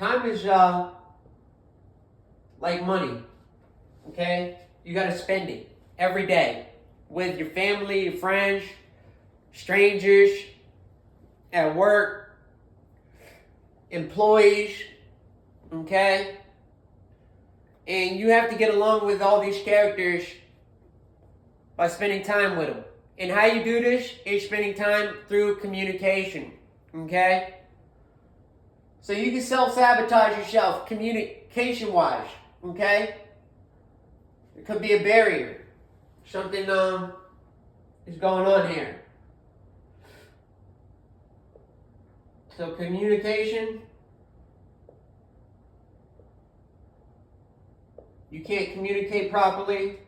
Time is like money, okay? You got to spend it every day with your family, your friends, strangers, at work, employees, okay? And you have to get along with all these characters by spending time with them. And how you do this is spending time through communication, okay? So you can self-sabotage yourself communication-wise, okay? It could be a barrier. Something is going on here. So communication, you can't communicate properly.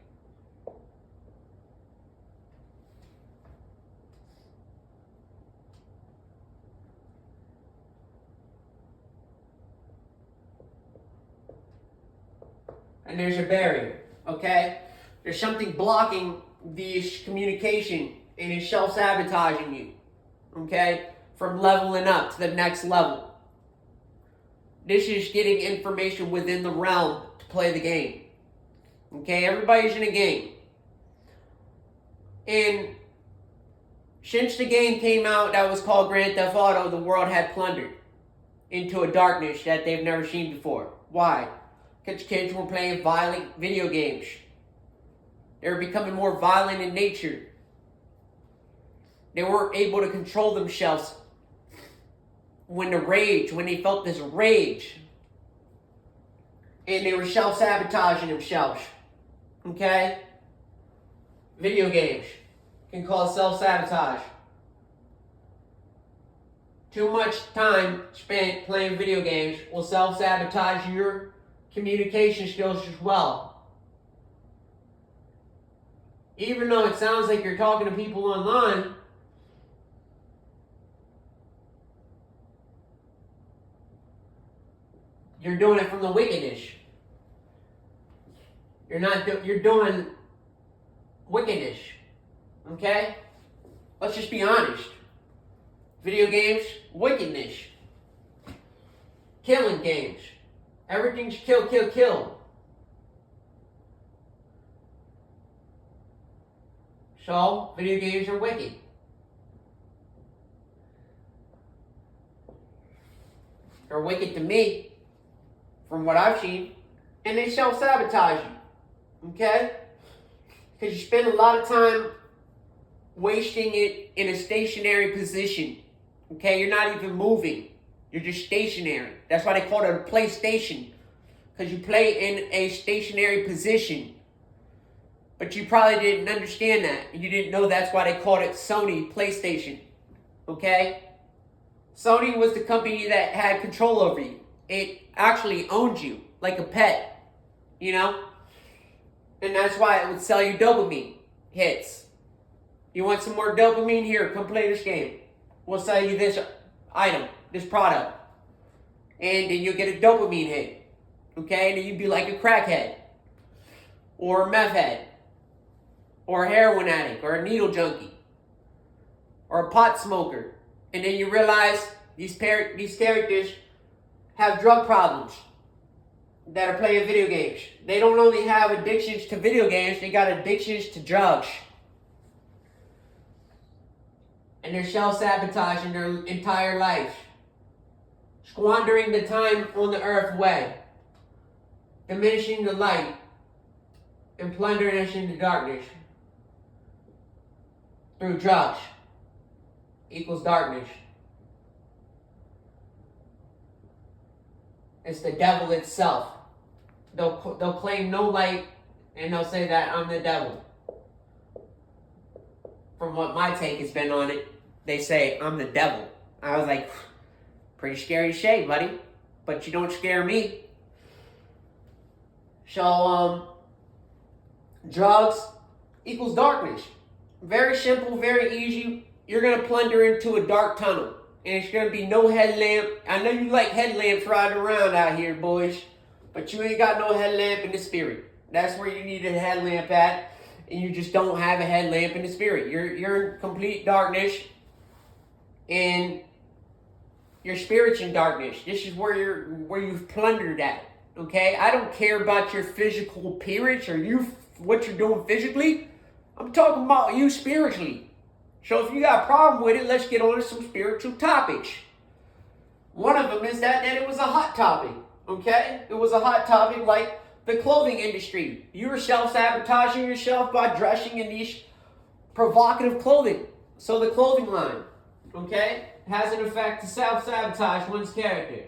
And there's a barrier, okay? There's something blocking this communication and it's self-sabotaging you, okay? From leveling up to the next level. This is getting information within the realm to play the game. Okay, everybody's in a game. And since the game came out that was called Grand Theft Auto, the world had plundered into a darkness that they've never seen before. Why? Because kids were playing violent video games. They were becoming more violent in nature. They weren't able to control themselves when they felt this rage. And they were self-sabotaging themselves. Okay? Video games can cause self-sabotage. Too much time spent playing video games will self-sabotage your communication skills as well. Even though it sounds like you're talking to people online, you're doing it from the wickedness. You're doing wickedness. Okay? Let's just be honest. Video games, wickedness. Killing games. Everything's kill, kill, kill. So, video games are wicked. They're wicked to me, from what I've seen. And they self-sabotage you. Okay? Because you spend a lot of time wasting it in a stationary position. Okay? You're not even moving. You're just stationary. That's why they call it a PlayStation. Because you play in a stationary position. But you probably didn't understand that. You didn't know that's why they called it Sony PlayStation. Okay? Sony was the company that had control over you. It actually owned you like a pet. You know? And that's why it would sell you dopamine hits. You want some more dopamine? Here, come play this game. We'll sell you this item, this product. And then you'll get a dopamine hit. Okay? And then you'd be like a crackhead. Or a meth head. Or a heroin addict. Or a needle junkie. Or a pot smoker. And then you realize these characters have drug problems that are playing video games. They don't only have addictions to video games, they got addictions to drugs. And they're self-sabotaging their entire life. Squandering the time on the earth away. Diminishing the light. And plundering us into darkness. Through drugs. Equals darkness. It's the devil itself. They'll claim no light and they'll say that I'm the devil. From what my take has been on it, they say I'm the devil. I was like, pretty scary shade, buddy. But you don't scare me. So, drugs equals darkness. Very simple, very easy. You're going to plunder into a dark tunnel. And it's going to be no headlamp. I know you like headlamps riding around out here, boys. But you ain't got no headlamp in the spirit. That's where you need a headlamp at. And you just don't have a headlamp in the spirit. You're in complete darkness. And Your spirit's in darkness. This is where you've plundered at. Okay? I don't care about your physical appearance or what you're doing physically. I'm talking about you spiritually. So if you got a problem with it, let's get on to some spiritual topics. One of them is that it was a hot topic. Okay? It was a hot topic like the clothing industry. You were self-sabotaging yourself by dressing in these provocative clothing. So the clothing line, okay, has an effect to self-sabotage one's character.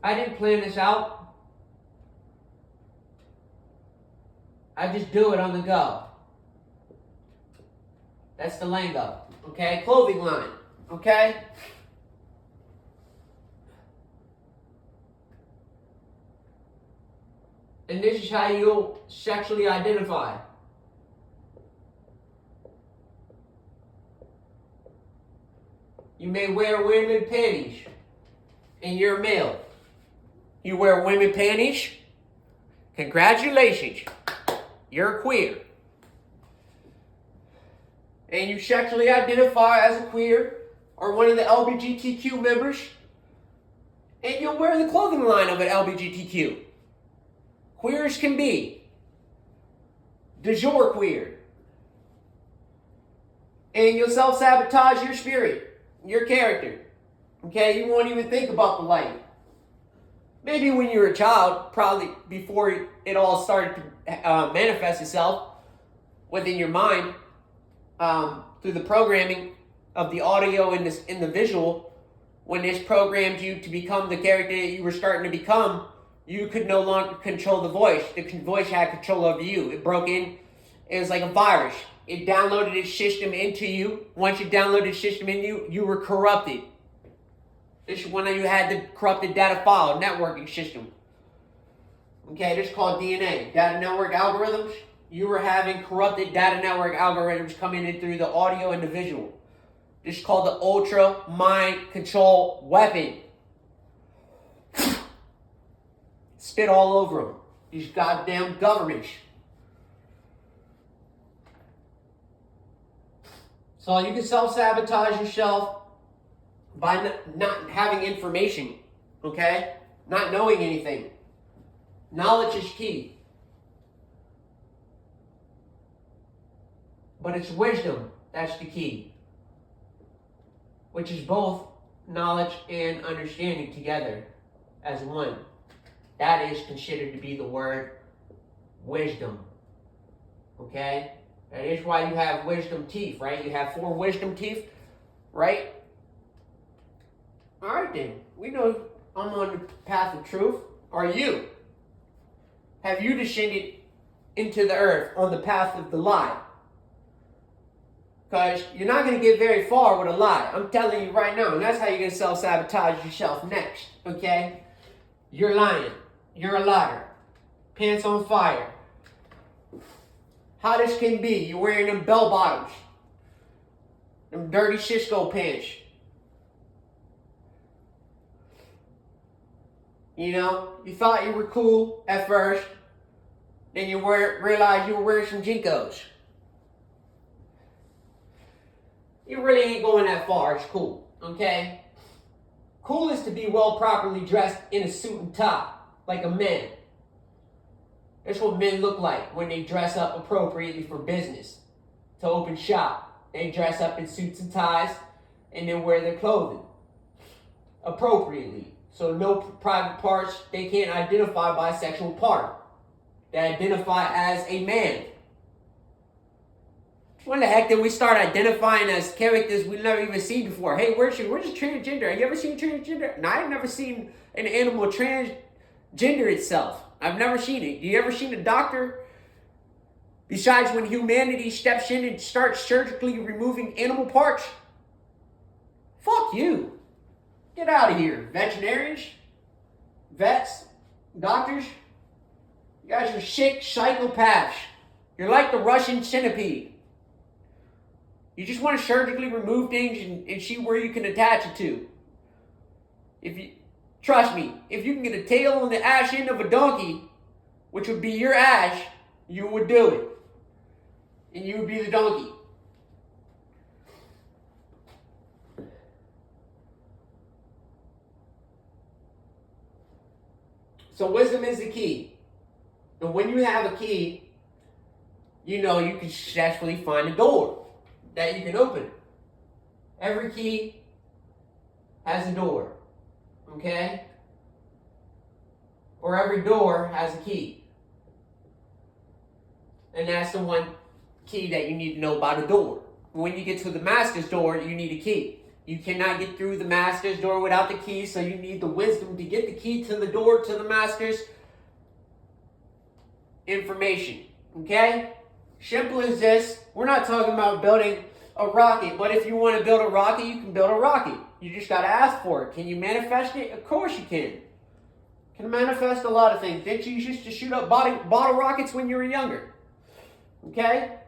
I didn't plan this out. I just do it on the go. That's the lingo, okay? Clothing line, okay? And this is how you'll sexually identify. You may wear women panties, and you're a male. You wear women panties? Congratulations. You're a queer. And you sexually identify as a queer or one of the LGBTQ members, and you'll wear the clothing line of an LGBTQ. Queer as can be. Du jour queer. And you'll self-sabotage your spirit, your character. Okay, you won't even think about the light. Maybe when you were a child, probably before it all started to manifest itself within your mind, through the programming of the audio and the visual, when this programmed you to become the character that you were starting to become, you could no longer control the voice. The voice had control over you. It broke in. It was like a virus. It downloaded its system into you. Once you downloaded the system in you, you were corrupted. This is when you had the corrupted data file networking system. Okay, this is called DNA, data network algorithms. You were having corrupted data network algorithms coming in through the audio and the visual. This is called the ultra mind control weapon. Spit all over them. These goddamn governments. So you can self-sabotage yourself by not having information, okay? Not knowing anything. Knowledge is key. But it's wisdom that's the key. Which is both knowledge and understanding together as one. That is considered to be the word wisdom. Okay? That is why you have wisdom teeth, right? You have 4 wisdom teeth, right? Alright then. We know I'm on the path of truth. Are you? Have you descended into the earth on the path of the lie? Because you're not going to get very far with a lie. I'm telling you right now. And that's how you're going to self-sabotage yourself next. Okay? You're lying. You're a liar. Pants on fire. Hot as can be. You're wearing them bell bottoms. Them dirty Cisco pants. You know, you thought you were cool at first. Then you realized you were wearing some Jinkos. You really ain't going that far. It's cool. Okay? Cool is to be well properly dressed in a suit and tie. Like a man. That's what men look like when they dress up appropriately for business. To open shop. They dress up in suits and ties and then wear their clothing appropriately. So no private parts they can't identify by sexual part. They identify as a man. When the heck did we start identifying as characters we've never even seen before? Hey, where's transgender? Have you ever seen transgender? No, I've never seen an animal transgender itself. I've never seen it. You ever seen a doctor? Besides when humanity steps in and starts surgically removing animal parts? Fuck you. Get out of here. Veterinarians, vets, doctors. You guys are sick psychopaths. You're like the Russian centipede. You just want to surgically remove things and see where you can attach it to. Trust me, if you can get a tail on the ass end of a donkey, which would be your ass, you would do it. and you would be the donkey. So wisdom is the key. And when you have a key, you know you can successfully find a door that you can open. Every key has a door, okay? Or every door has a key. And that's the one key that you need to know about a door. When you get to the master's door, you need a key. You cannot get through the master's door without the key, so you need the wisdom to get the key to the door to the master's information, okay? Simple as this. We're not talking about building a rocket, but if you want to build a rocket, you can build a rocket. You just got to ask for it. Can you manifest it? Of course you can. Can manifest a lot of things. Didn't you used to shoot up bottle rockets when you were younger? Okay?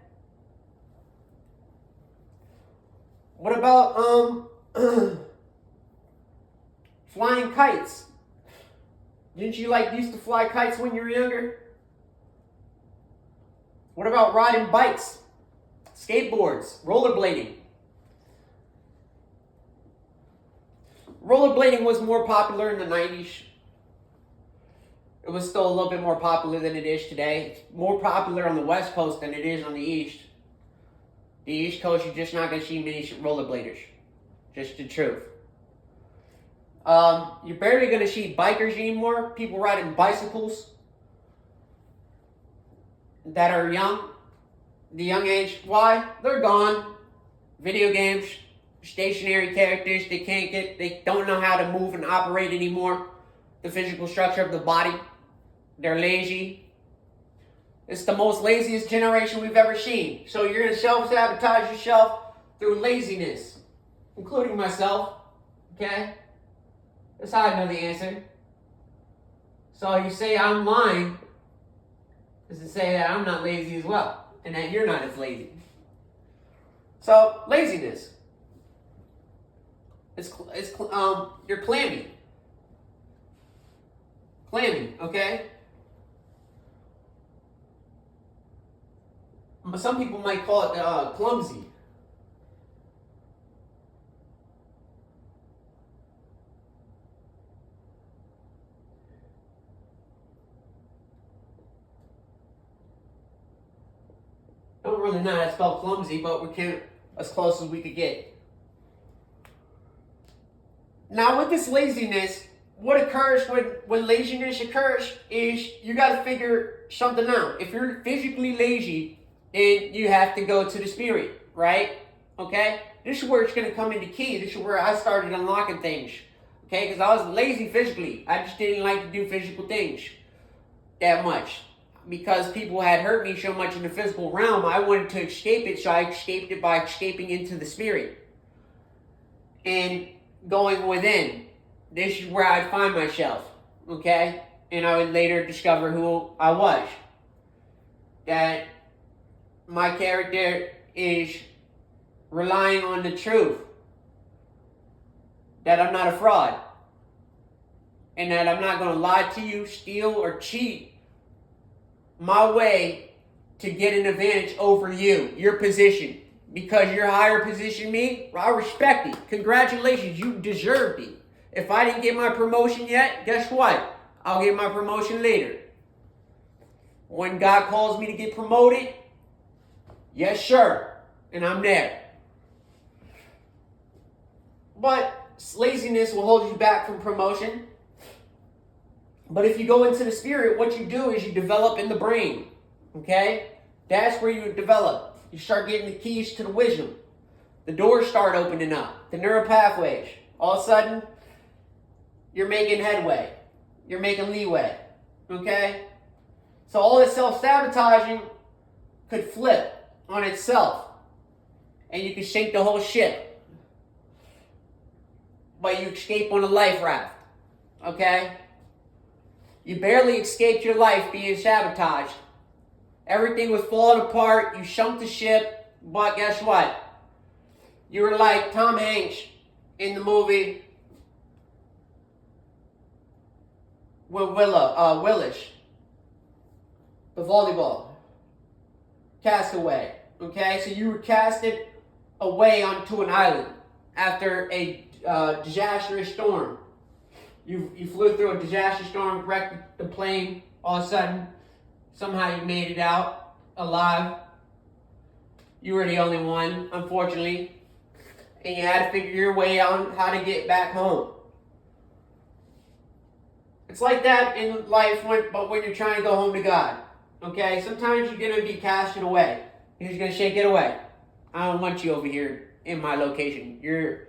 What about flying kites? Didn't you used to fly kites when you were younger? What about riding bikes, skateboards, rollerblading? Rollerblading was more popular in the 90s. It was still a little bit more popular than it is today. It's more popular on the West Coast than it is on the East. The East Coast, you're just not going to see many rollerbladers. Just the truth. You're barely going to see bikers anymore. People riding bicycles that are young. The young age. Why? They're gone. Video games, stationary characters. They don't know how to move and operate anymore. The physical structure of the body. They're lazy. It's the most laziest generation we've ever seen. So you're going to self-sabotage yourself through laziness, including myself. Okay? That's how I know the answer. So you say I'm lying is to say that I'm not lazy as well, and that you're not as lazy. So laziness. You're clammy. Clammy, okay? Some people might call it clumsy. Don't really know how to spell clumsy, but we can as close as we could get. Now with this laziness, what occurs when laziness occurs is you got to figure something out. If you're physically lazy, then you have to go to the spirit, right? Okay? This is where it's going to come into key. This is where I started unlocking things. Okay? Because I was lazy physically. I just didn't like to do physical things that much. Because people had hurt me so much in the physical realm, I wanted to escape it, so I escaped it by escaping into the spirit. And going within. This is where I'd find myself. Okay? And I would later discover who I was. That my character is relying on the truth. That I'm not a fraud. And that I'm not going to lie to you, steal, or cheat my way to get an advantage over you, your position. Because you're higher position me, I respect it. Congratulations, you deserved it. If I didn't get my promotion yet, guess what? I'll get my promotion later. When God calls me to get promoted, yes, sir. And I'm there. But laziness will hold you back from promotion. But if you go into the spirit, what you do is you develop in the brain. Okay? That's where you develop. You start getting the keys to the wisdom. The doors start opening up. The neural pathways. All of a sudden, you're making headway. You're making leeway. Okay? So all this self-sabotaging could flip on itself. And you could sink the whole ship. But you escape on a life raft. Okay? You barely escaped your life being sabotaged. Everything was falling apart. You sunk the ship. But guess what? You were like Tom Hanks in the movie with Willis. The volleyball. Castaway. Okay, so you were casted away onto an island after a disastrous storm. You flew through a disastrous storm, wrecked the plane. All of a sudden, somehow you made it out alive. You were the only one, unfortunately. And you had to figure your way out how to get back home. It's like that in life, but when you're trying to go home to God. Okay? Sometimes you're going to be casted away. He's going to shake it away. I don't want you over here in my location. You're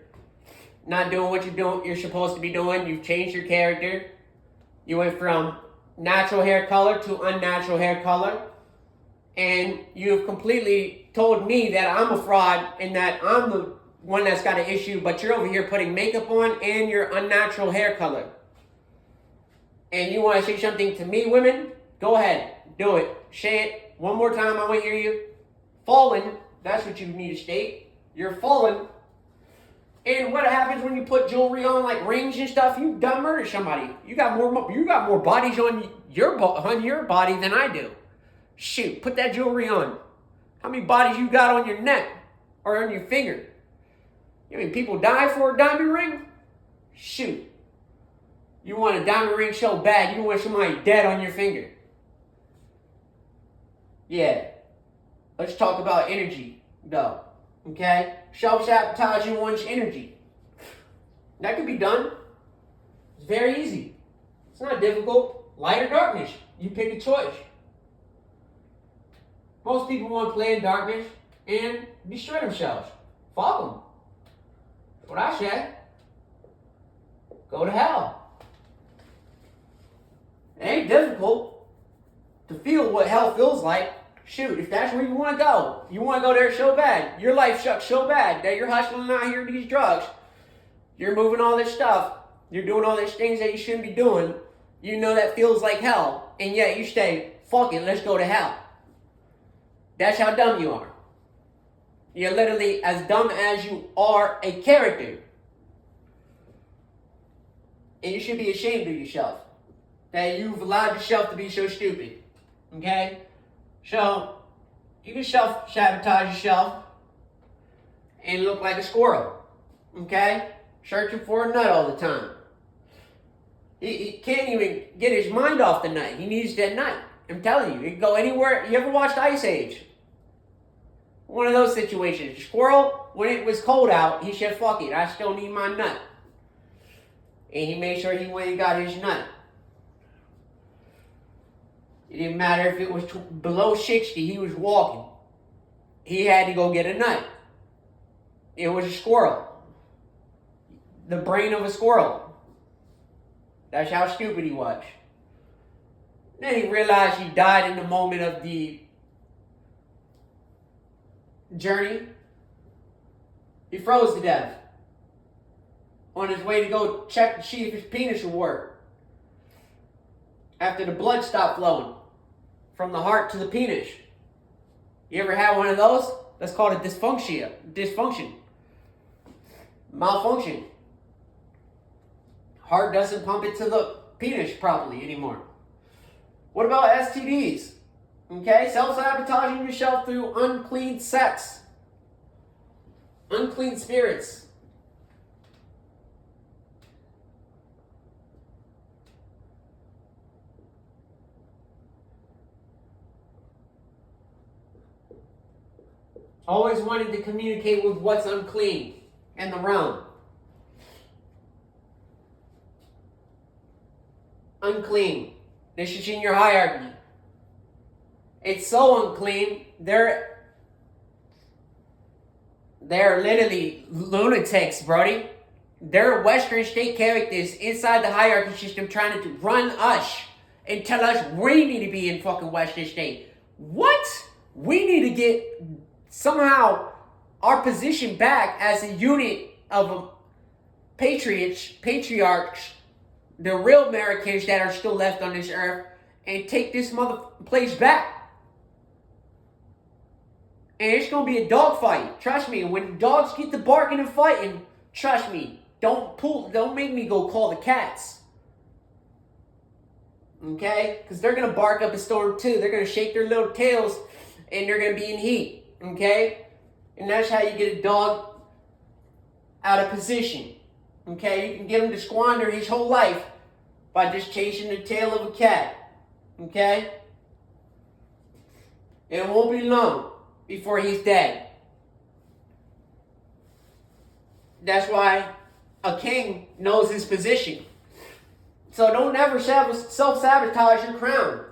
not doing what you're supposed to be doing. You've changed your character. You went from natural hair color to unnatural hair color. And you've completely told me that I'm a fraud and that I'm the one that's got an issue, but you're over here putting makeup on and your unnatural hair color. And you want to say something to me, women? Go ahead. Do it. Say it one more time. I want to hear you. Fallen. That's what you need to state. You're fallen. And what happens when you put jewelry on, like rings and stuff? You done murdered somebody. You got more bodies on your body than I do. Shoot, put that jewelry on. How many bodies you got on your neck or on your finger? You mean people die for a diamond ring? Shoot. You want a diamond ring so bad, you don't want somebody dead on your finger. Yeah. Let's talk about energy, though. Okay? Self-sabotaging one's energy. That could be done. It's very easy. It's not difficult. Light or darkness. You pick a choice. Most people want to play in darkness and destroy themselves. Fuck them. That's what I said. Go to hell. It ain't difficult to feel what hell feels like. Shoot, if that's where you want to go, you want to go there so bad. Your life sucks so bad that you're hustling out here these drugs. You're moving all this stuff. You're doing all these things that you shouldn't be doing. You know that feels like hell. And yet you say, fuck it, let's go to hell. That's how dumb you are. You're literally as dumb as you are a character. And you should be ashamed of yourself. That you've allowed yourself to be so stupid. Okay? So, you can self-sabotage yourself and look like a squirrel. Okay? Searching for a nut all the time. He can't even get his mind off the nut. He needs that nut. I'm telling you, you can go anywhere. You ever watched Ice Age? One of those situations. Squirrel, when it was cold out, he said, fuck it, I still need my nut. And he made sure he went and got his nut. It didn't matter if it was below 60, he was walking. He had to go get a nut. It was a squirrel. The brain of a squirrel. That's how stupid he was. Then he realized he died in the moment of the journey. He froze to death on his way to go check to see if his penis would work. After the blood stopped flowing from the heart to the penis. You ever had one of those? That's called a dysfunction. Malfunction. Heart doesn't pump it to the penis properly anymore. What about STDs? Okay, self-sabotaging yourself through unclean sex. Unclean spirits. Always wanting to communicate with what's unclean in the realm. Unclean. This is in your hierarchy. It's so unclean. They're literally lunatics, Brody. They're Western state characters inside the hierarchy system trying to run us and tell us we need to be in fucking Western state. What? We need to get somehow our position back as a unit of patriarchs, the real Americans that are still left on this earth, and take this mother place back. And it's going to be a dogfight. Trust me. When dogs get to barking and fighting, trust me. Don't make me go call the cats. Okay? Because they're going to bark up a storm too. They're going to shake their little tails and they're going to be in heat. okay? And that's how you get a dog out of position, okay? You can get him to squander his whole life by just chasing the tail of a cat, okay? And it won't be long before he's dead. That's why a king knows his position. So don't ever self-sabotage your crown.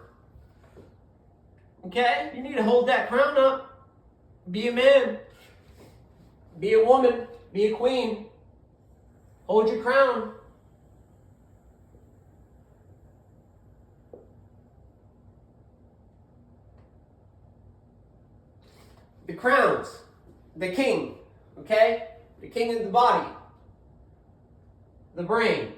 Okay? You need to hold that crown up. Be a man. Be a woman. Be a queen. Hold your crown. The crowns. The king. Okay? The king is the body. The brain.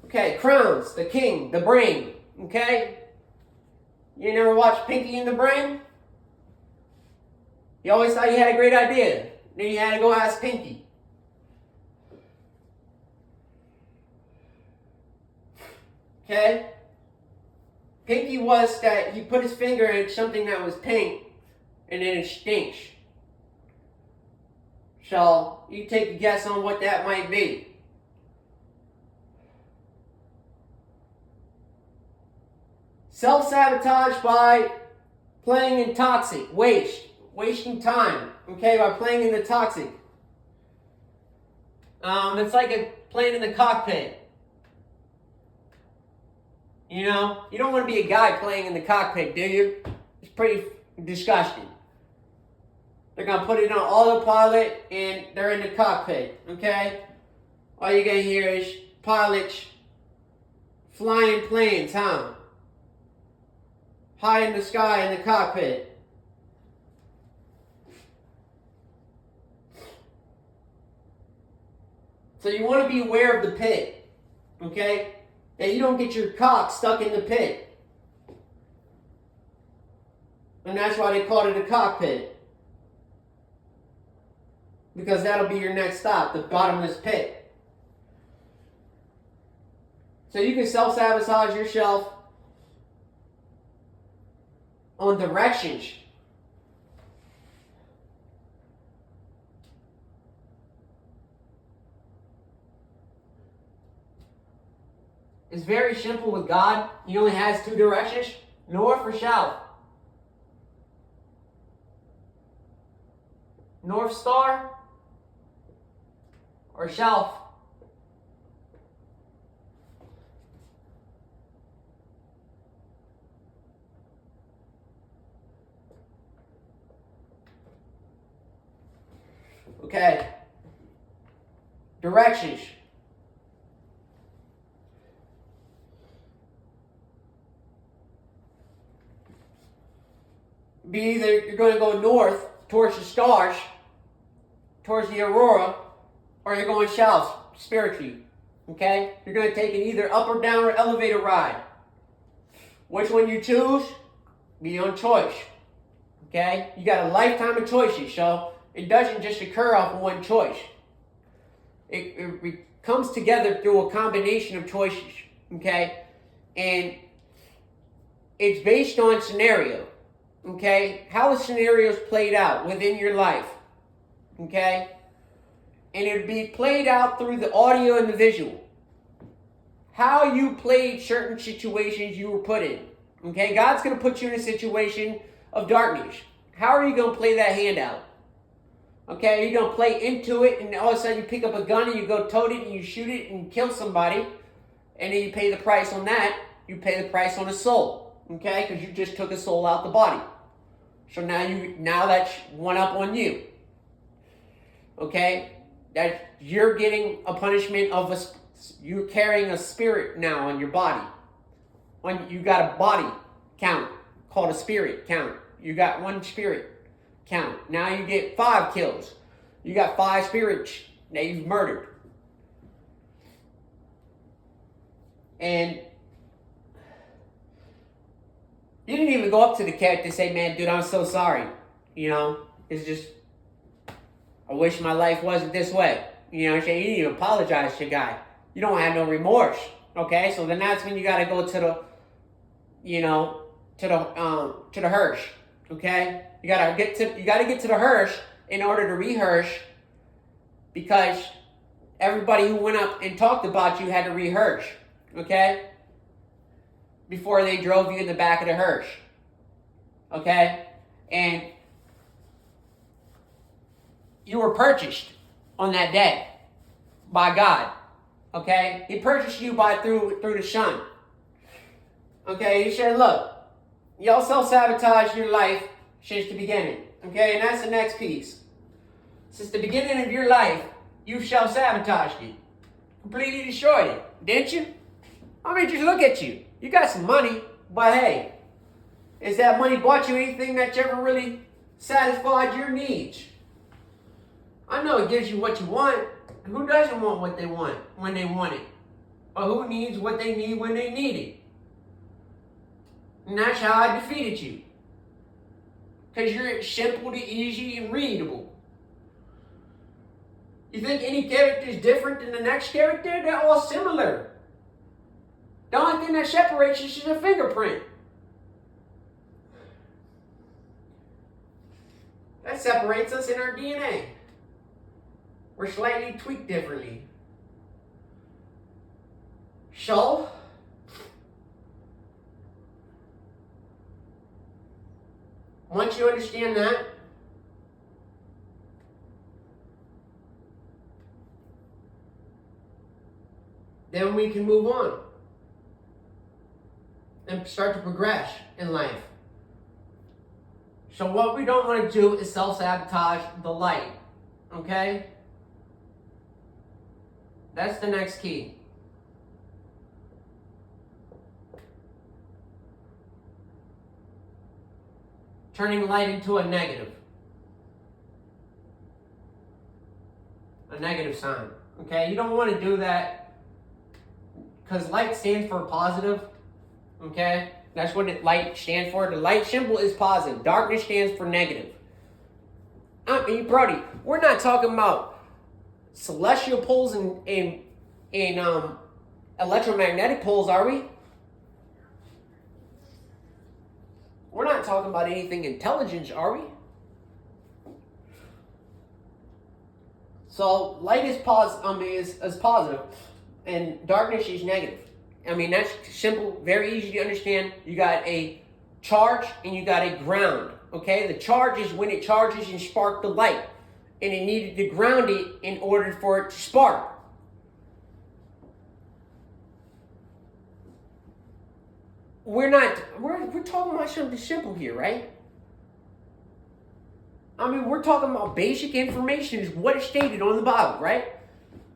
Okay, crowns, the king, the brain, okay? You never watched Pinky and the Brain? You always thought you had a great idea. Then you had to go ask Pinky. Okay? Pinky was that he put his finger in something that was pink and then it stinks. So, you take a guess on what that might be. Self-sabotage by playing in toxic, wasting time, okay, by playing in the toxic. It's like playing in the cockpit. You know, you don't want to be a guy playing in the cockpit, do you? It's pretty disgusting. They're going to put it on autopilot and they're in the cockpit, okay? All you're going to hear is pilots flying planes, huh? High in the sky in the cockpit. So you want to be aware of the pit, okay? That you don't get your cock stuck in the pit. And that's why they call it a cockpit. Because that'll be your next stop, the bottomless pit. So you can self-sabotage yourself on directions. It's very simple with God. He only has two directions, north or south. North Star or south. Okay. Directions. Be either you're going to go north towards the stars, towards the aurora, or you're going south spiritually. Okay? You're going to take an either up or down or elevator ride. Which one you choose, be your choice. Okay? You got a lifetime of choices, so it doesn't just occur off of one choice. It comes together through a combination of choices, okay? And it's based on scenario, okay? How the scenario's played out within your life, okay? And it would be played out through the audio and the visual. How you played certain situations you were put in, okay? God's going to put you in a situation of darkness. How are you going to play that hand out? Okay, you're going to play into it, and all of a sudden you pick up a gun and you go tote it and you shoot it and kill somebody, and then you pay the price on that. You pay the price on a soul, okay, because you just took a soul out the body. So now that's one up on you, okay? That you're getting a punishment of you're carrying a spirit now on your body. When you got a body count called a spirit count, you got one spirit count. Now you get 5 kills. You got 5 spirits that you've murdered. And you didn't even go up to the cat to say, man, dude, I'm so sorry. You know, it's just, I wish my life wasn't this way. You know what I'm saying? You need to apologize to the guy. You don't have no remorse. Okay, so then that's when you gotta go to the, you know, to the Hirsch. Okay, you gotta get to the Hirsch in order to rehearse, because everybody who went up and talked about you had to rehearse. Okay, before they drove you in the back of the Hirsch. Okay, and you were purchased on that day by God. Okay, He purchased you through the Son. Okay, He said, look, y'all self-sabotage your life since the beginning. Okay, and that's the next piece. Since the beginning of your life, you self-sabotaged it. Completely destroyed it, didn't you? I mean, just look at you. You got some money, but hey, has that money bought you anything that ever really satisfied your needs? I know it gives you what you want. Who doesn't want what they want when they want it? Or who needs what they need when they need it? And that's how I defeated you. Because you're simple to easy and readable. You think any character is different than the next character? They're all similar. The only thing that separates us is a fingerprint. That separates us in our DNA. We're slightly tweaked differently. So, once you understand that, then we can move on and start to progress in life. So what we don't want to do is self-sabotage the light. Okay? That's the next key. Turning light into a negative. A negative sign. Okay? You don't want to do that, because light stands for positive. Okay? That's what light stands for. The light symbol is positive. Darkness stands for negative. I mean, Brody, we're not talking about celestial poles and electromagnetic poles, are we? We're not talking about anything intelligent, are we? So light is positive, and darkness is negative. I mean, that's simple, very easy to understand. You got a charge and you got a ground. Okay, the charge is when it charges and sparks the light, and it needed to ground it in order for it to spark. We're talking about something simple here, right? I mean, we're talking about basic information is what is stated on the bottle, right?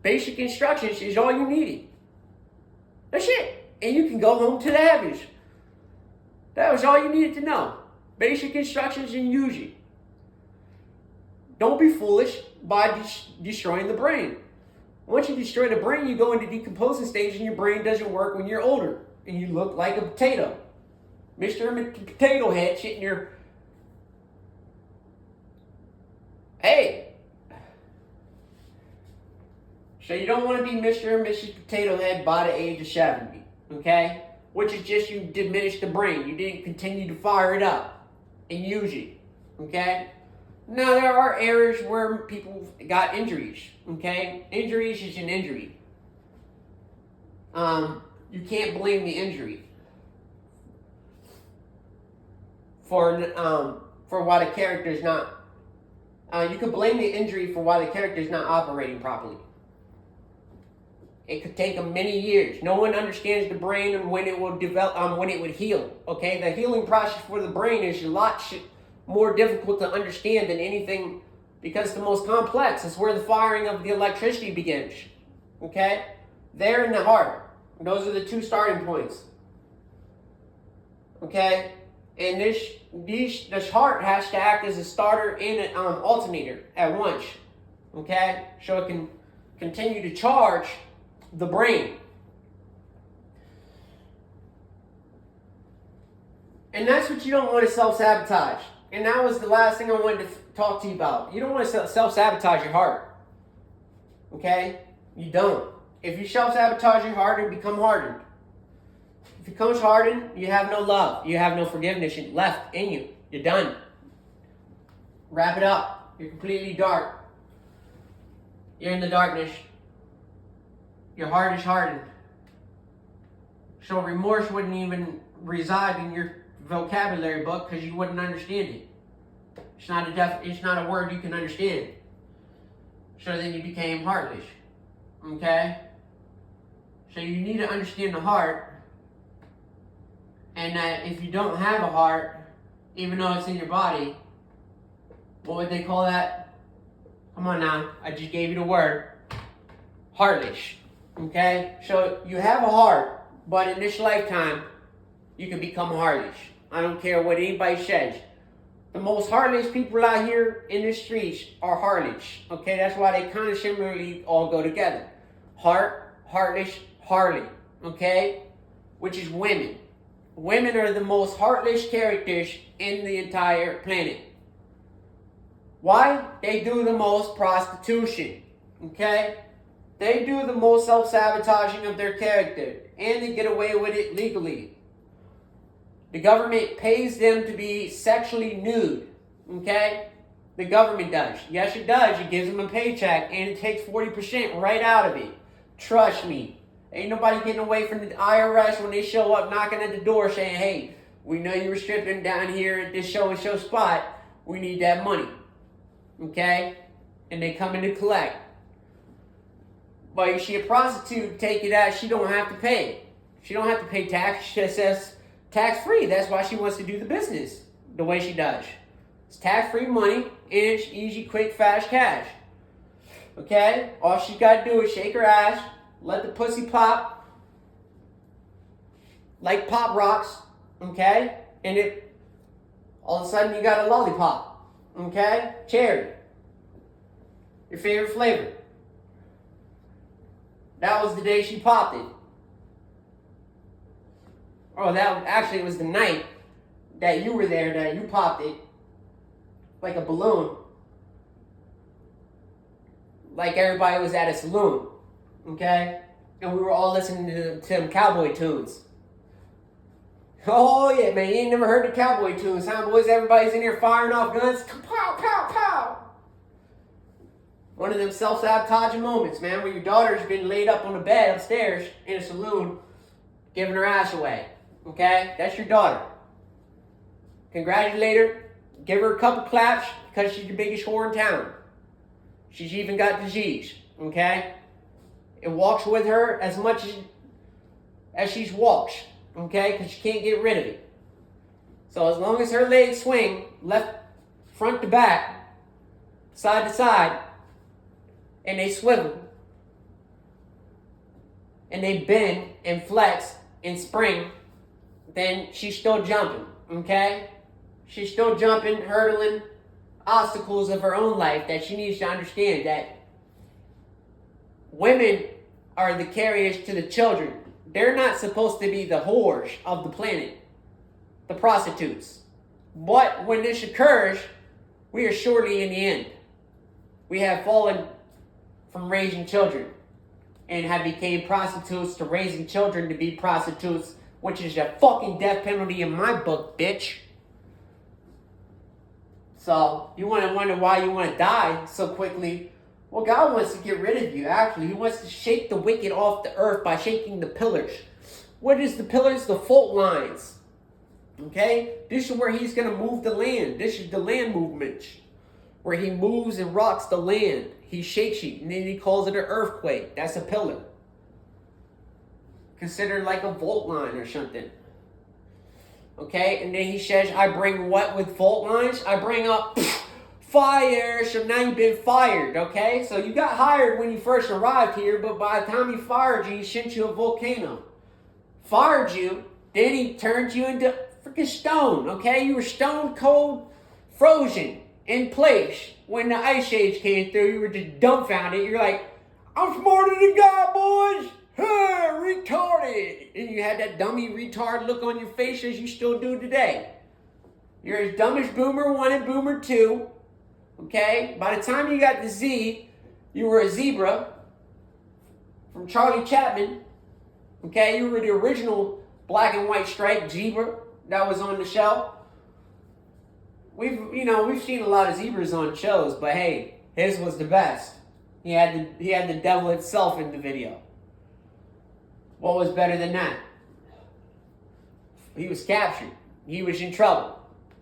Basic instructions is all you needed. That's it. And you can go home to the heavens. That was all you needed to know. Basic instructions and use it. Don't be foolish by destroying the brain. Once you destroy the brain, you go into decomposing stage and your brain doesn't work when you're older. And you look like a potato. Mr. Potato Head sitting there. Hey. So you don't want to be Mr. and Mrs. Potato Head by the age of 70. Okay? Which is just you diminish the brain. You didn't continue to fire it up and use it. Okay? Now there are areas where people got injuries. Okay? Injuries is an injury. You can't blame the injury for why the character is not. You could blame the injury for why the character is not operating properly. It could take them many years. No one understands the brain and when it will develop, when it would heal. Okay, the healing process for the brain is a lot more difficult to understand than anything, because it's the most complex. It's where the firing of the electricity begins. Okay, there in the heart. Those are the two starting points. Okay, and this heart has to act as a starter and an alternator at once. Okay, so it can continue to charge the brain. And that's what you don't want to self-sabotage. And that was the last thing I wanted to talk to you about. You don't want to self-sabotage your heart. Okay? You don't. If you self-sabotage your heart, it become hardened. If it becomes hardened, you have no love. You have no forgiveness left in you. You're done. Wrap it up. You're completely dark. You're in the darkness. Your heart is hardened. So remorse wouldn't even reside in your vocabulary book because you wouldn't understand it. It's not a word you can understand. So then you became heartless. Okay? So you need to understand the heart. And that if you don't have a heart, even though it's in your body, what would they call that? Come on now, I just gave you the word. Heartless. Okay? So you have a heart, but in this lifetime, you can become heartless. I don't care what anybody says. The most heartless people out here in the streets are harlots. Okay? That's why they kind of similarly all go together. Heart, heartless, harlot. Okay? Which is women. Women are the most heartless characters in the entire planet. Why? They do the most prostitution. Okay? They do the most self-sabotaging of their character. And they get away with it legally. The government pays them to be sexually nude. Okay? The government does. Yes, it does. It gives them a paycheck and it takes 40% right out of it. Trust me. Ain't nobody getting away from the IRS when they show up knocking at the door saying, hey, we know you were stripping down here at this show and show spot. We need that money. Okay? And they come in to collect. But you see a prostitute take it out, she don't have to pay. She don't have to pay tax. She just says tax-free. That's why she wants to do the business the way she does. It's tax-free money and it's easy, quick, fast cash. Okay? All she's got to do is shake her ass, let the pussy pop like Pop Rocks, okay? And it all of a sudden you got a lollipop, okay? Cherry. Your favorite flavor. That was the day she popped it. Oh, it was the night that you were there that you popped it like a balloon. Like everybody was at a saloon. Okay? And we were all listening to them cowboy tunes. Oh yeah, man, you ain't never heard the cowboy tunes, huh, boys? Everybody's in here firing off guns. Pow, pow, pow. One of them self-sabotaging moments, man, where your daughter's been laid up on the bed upstairs in a saloon, giving her ass away. Okay? That's your daughter. Congratulate her. Give her a couple claps because she's the biggest whore in town. She's even got disease. Okay? It walks with her as much as she walks, okay? Because she can't get rid of it. So as long as her legs swing, left, front to back, side to side, and they swivel, and they bend and flex and spring, then she's still jumping, okay? She's still jumping, hurdling obstacles of her own life that she needs to understand that women are the carriers to the children. They're not supposed to be the whores of the planet, the prostitutes. But when this occurs, we are surely in the end. We have fallen from raising children and have became prostitutes to raising children to be prostitutes, which is a fucking death penalty in my book, bitch. So, you want to wonder why you want to die so quickly. Well, God wants to get rid of you, actually. He wants to shake the wicked off the earth by shaking the pillars. What is the pillars? The fault lines. Okay? This is where he's going to move the land. This is the land movement. Where he moves and rocks the land. He shakes it, and then he calls it an earthquake. That's a pillar. Considered like a fault line or something. Okay? And then he says, I bring what with fault lines? I bring up fire. So now you've been fired, okay? So you got hired when you first arrived here, but by the time he fired you, he sent you a volcano. Fired you, then he turned you into freaking stone, okay? You were stone cold, frozen in place. When the ice age came through, you were just dumbfounded. You're like, I'm smarter than God, boys. Retarded. And you had that dummy retard look on your face as you still do today. You're as dumb as Boomer 1 and Boomer 2. Okay? By the time you got to Z, you were a zebra. from Charlie Chaplin. Okay, you were the original black and white striped zebra that was on the show. We've seen a lot of zebras on shows, but hey, his was the best. He had the devil itself in the video. What was better than that? He was captured. He was in trouble.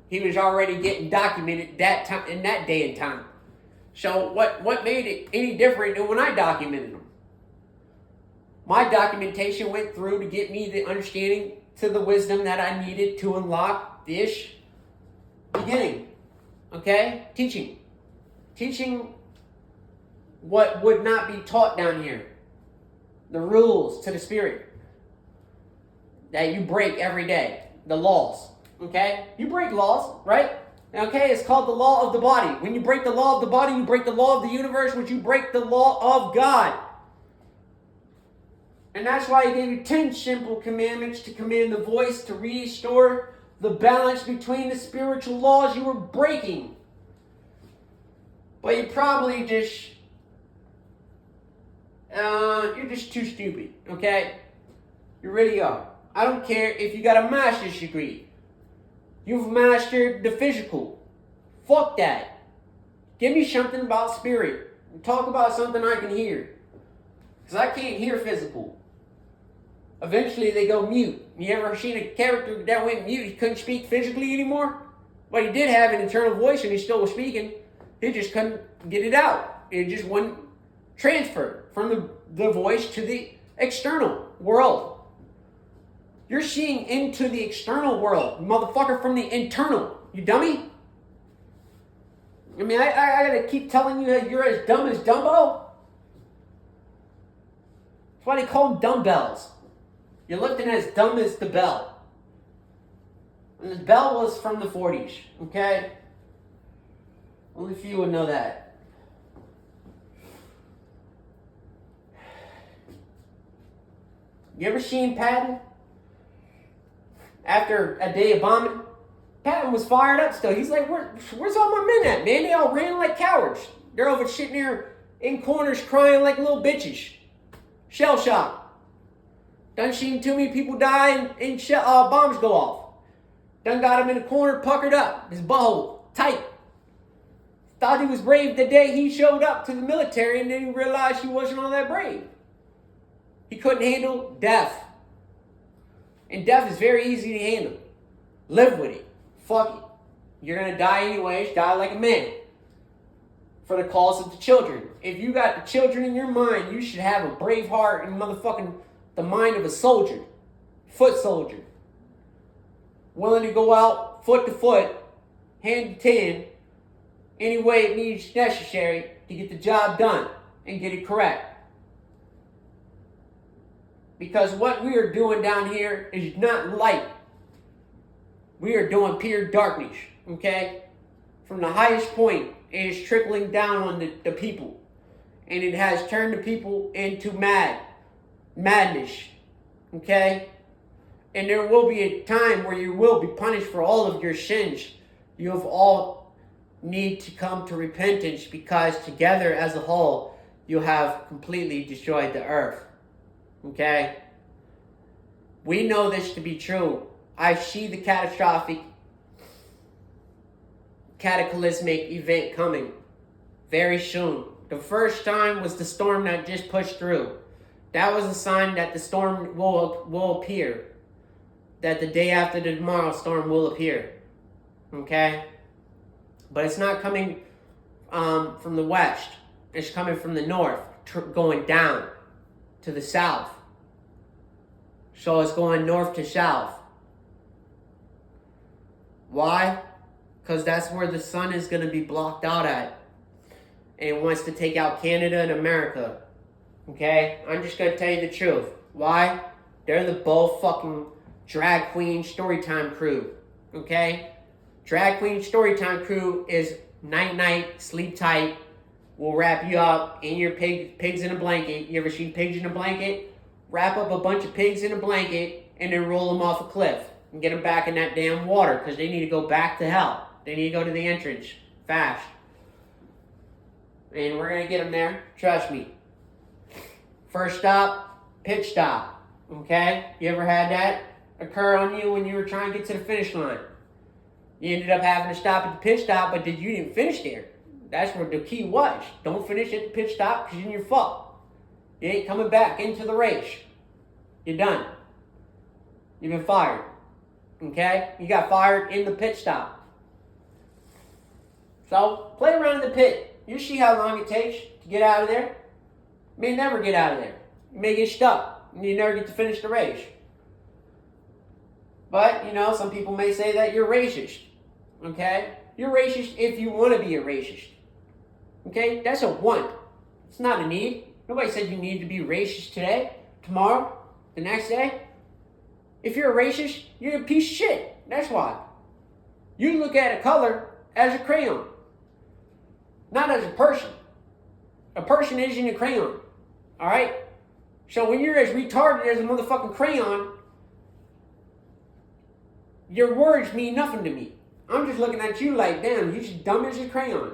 He was already getting documented that time in that day and time. So what made it any different than when I documented him? My documentation went through to get me the understanding to the wisdom that I needed to unlock this beginning. Okay? Teaching what would not be taught down here. The rules to the spirit that you break every day. The laws. Okay? You break laws, right? Okay, it's called the law of the body. When you break the law of the body, you break the law of the universe, which you break the law of God. And that's why he gave you 10 simple commandments to command the voice to restore the balance between the spiritual laws you were breaking. But you probably just, you're just too stupid, okay? You really are. I don't care if you got a master's degree. You've mastered the physical. Fuck that. Give me something about spirit. Talk about something I can hear. Because I can't hear physical. Eventually they go mute. You ever seen a character that went mute? He couldn't speak physically anymore? But he did have an internal voice and he still was speaking. He just couldn't get it out. It just wouldn't transfer from the voice to the external world. You're seeing into the external world, motherfucker, from the internal. You dummy? I mean, I gotta keep telling you that you're as dumb as Dumbo? That's why they call them dumbbells. You're lifting as dumb as the bell. And the bell was from the 40s, okay? Only few would know that. You ever seen Patton? After a day of bombing, Patton was fired up still. He's like, where's all my men at, man? They all ran like cowards. They're over sitting there in corners crying like little bitches. Shell shock. Done seen too many people die and bombs go off. Done got him in a corner, puckered up. His butthole tight. Thought he was brave the day he showed up to the military, and then he realized he wasn't all that brave. He couldn't handle death. And death is very easy to handle. Live with it. Fuck it. You're going to die anyways. Die like a man. For the cause of the children. If you got the children in your mind, you should have a brave heart and motherfucking the mind of a soldier. Foot soldier. Willing to go out foot to foot, hand to hand, any way it needs necessary to get the job done and get it correct. Because what we are doing down here is not light. We are doing pure darkness, okay? From the highest point, it is trickling down on the people. And it has turned the people into madness, okay? And there will be a time where you will be punished for all of your sins. You have all need to come to repentance, because together as a whole, you have completely destroyed the earth. Okay? We know this to be true. I see the catastrophic, cataclysmic event coming very soon. The first time was the storm that just pushed through. That was a sign that the storm will appear. That the day after the tomorrow storm will appear. Okay? But it's not coming from the west. It's coming from the north, going down to the south. So it's going north to south. Why? Because that's where the sun is going to be blocked out at. And it wants to take out Canada and America. Okay? I'm just going to tell you the truth. Why? They're the bull fucking drag queen storytime crew. Okay? Drag queen storytime crew is night, sleep tight. We'll wrap you up in your pigs in a blanket. You ever seen pigs in a blanket? Wrap up a bunch of pigs in a blanket and then roll them off a cliff and get them back in that damn water, because they need to go back to hell. They need to go to the entrance fast. And we're going to get them there. Trust me. First stop, pit stop. Okay? You ever had that occur on you when you were trying to get to the finish line? You ended up having to stop at the pit stop, but you didn't finish there. That's where the key was. Don't finish at the pit stop because you're fucked. You ain't coming back into the race. You're done. You've been fired. Okay? You got fired in the pit stop. So, play around in the pit. You see how long it takes to get out of there. You may never get out of there. You may get stuck. And you never get to finish the race. But, some people may say that you're racist. Okay? You're racist if you want to be a racist. Okay? That's a want. It's not a need. Nobody said you need to be racist today, tomorrow, the next day. If you're a racist, you're a piece of shit. That's why. You look at a color as a crayon. Not as a person. A person isn't a crayon. Alright? So when you're as retarded as a motherfucking crayon, your words mean nothing to me. I'm just looking at you like, damn, you're just dumb as a crayon.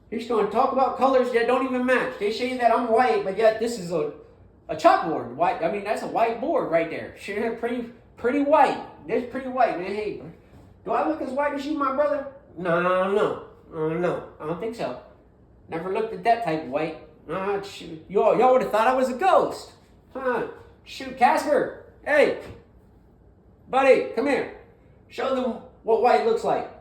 He's going to talk about colors that don't even match. They say that I'm white, but yet this is a chalkboard. White. I mean, that's a white board right there. Shit, pretty white. That's pretty white, man. Hey, do I look as white as you, my brother? No. I don't think so. Never looked at that type of white. Shoot. Y'all would have thought I was a ghost. Huh? Shoot, Casper. Hey, buddy, come here. Show them what white looks like.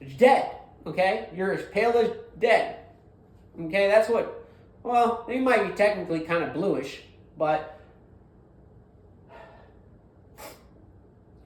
It's dead. Okay? You're as pale as dead. Okay? That's what... Well, they might be technically kind of bluish, but...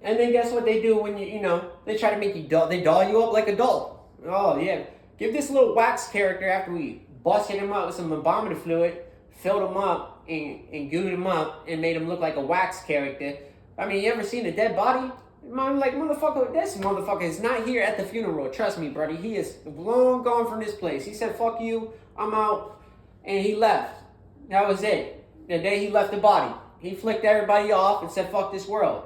And then guess what they do when they try to make you dull. They doll you up like a doll. Oh, yeah. Give this little wax character after we busted him up with some embalming fluid, filled him up, and gooed him up, and made him look like a wax character. I mean, you ever seen a dead body? I'm like, motherfucker, this motherfucker is not here at the funeral. Trust me, buddy. He is long gone from this place. He said, fuck you, I'm out. And he left. That was it. The day he left the body. He flicked everybody off and said, fuck this world.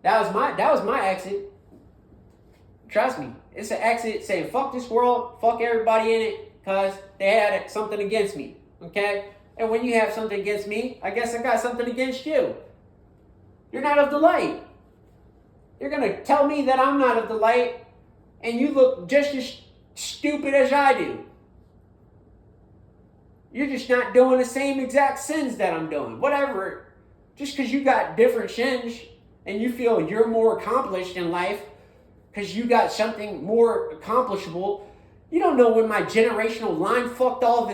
That was my exit. Trust me. It's an exit saying, fuck this world, fuck everybody in it, because they had something against me. Okay? And when you have something against me, I guess I got something against you. You're not of the light. You're going to tell me that I'm not of the light, and you look just as stupid as I do. You're just not doing the same exact sins that I'm doing. Whatever. Just because you got different sins, and you feel you're more accomplished in life, because you got something more accomplishable, you don't know when my generational line fucked all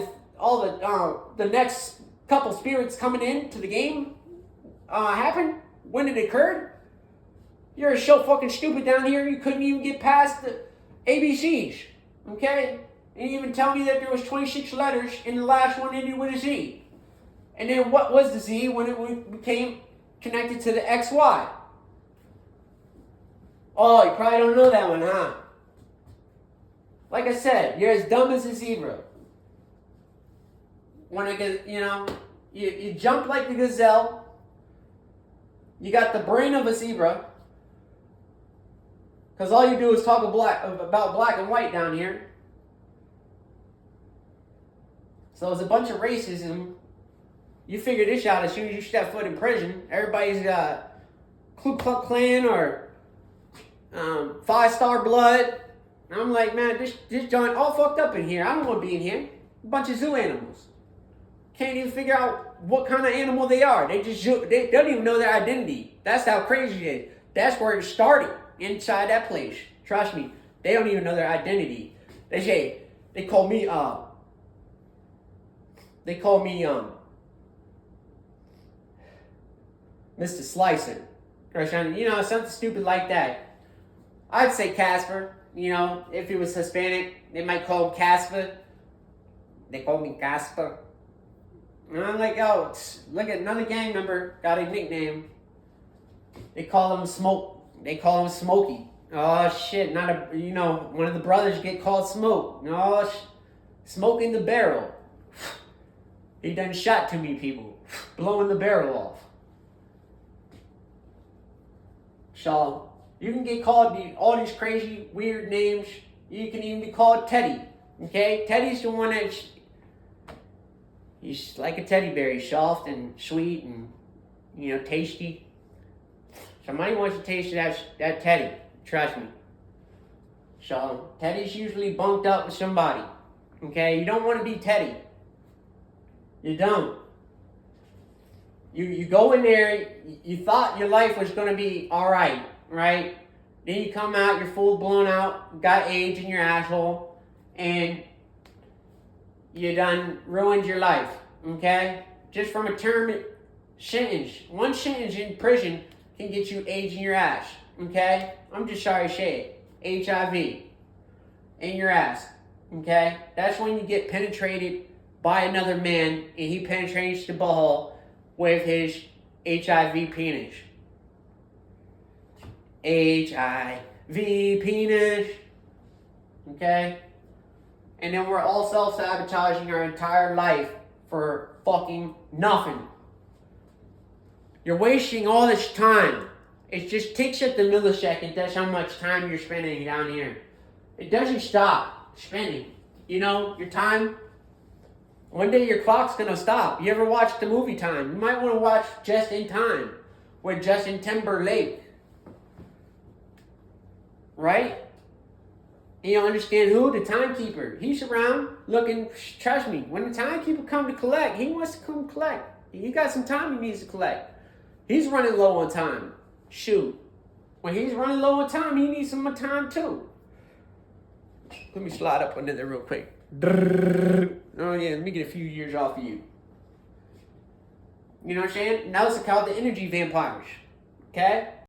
the next couple spirits coming into the game happened. When it occurred, you're so fucking stupid down here you couldn't even get past the ABCs, okay? And you even tell me that there was 26 letters and the last one ended with a Z. And then what was the Z when it became connected to the XY? Oh, you probably don't know that one, huh? Like I said, you're as dumb as a zebra. When I get, you jump like the gazelle. You got the brain of a zebra. Because all you do is talk about black and white down here. So it's a bunch of racism. You figure this out as soon as you step foot in prison. Everybody's got Ku Klux Klan or 5-Star Blood. And I'm like, man, this joint all fucked up in here. I don't want to be in here. A bunch of zoo animals. Can't even figure out what kind of animal they are. They don't even know their identity. That's how crazy it is. That's where it started, inside that place. Trust me, they don't even know their identity. They call me Mr. Slicer. Or something stupid like that. I'd say Casper. If he was Hispanic, they might call him Casper. They call me Casper. And I'm like, oh, look at another gang member got a nickname. They call him Smoke. They call him Smokey. Oh shit! One of the brothers get called Smoke. Oh, Smoke in the barrel. He done shot too many people, blowing the barrel off. So you can get called all these crazy, weird names. You can even be called Teddy. Okay? Teddy's the one that's, he's like a teddy bear. He's soft and sweet and, tasty. Somebody wants to taste that teddy. Trust me. So, Teddy's usually bunked up with somebody. Okay? You don't want to be Teddy. You don't. You go in there, you thought your life was going to be alright, right? Then you come out, you're full blown out, got AIDS in your asshole, and you done ruined your life, okay? Just from a term sentence. One sentence in prison can get you AIDS in your ass, okay? I'm just sorry to say it. HIV in your ass, okay? That's when you get penetrated by another man and he penetrates the butthole with his HIV penis. HIV penis. Okay? And then we're all self-sabotaging our entire life for fucking nothing. You're wasting all this time. It just ticks at the millisecond. That's how much time you're spending down here. It doesn't stop spending. Your time. One day your clock's going to stop. You ever watched the movie Time? You might want to watch Just in Time with Justin Timberlake. Right? And you understand who? The timekeeper. He's around looking, trust me, when the timekeeper comes to collect, he wants to come collect. He got some time he needs to collect. He's running low on time. Shoot. When he's running low on time, he needs some more time too. Let me slide up under there real quick. Oh yeah, let me get a few years off of you. You know what I'm saying? Now let's call the energy vampires. Okay?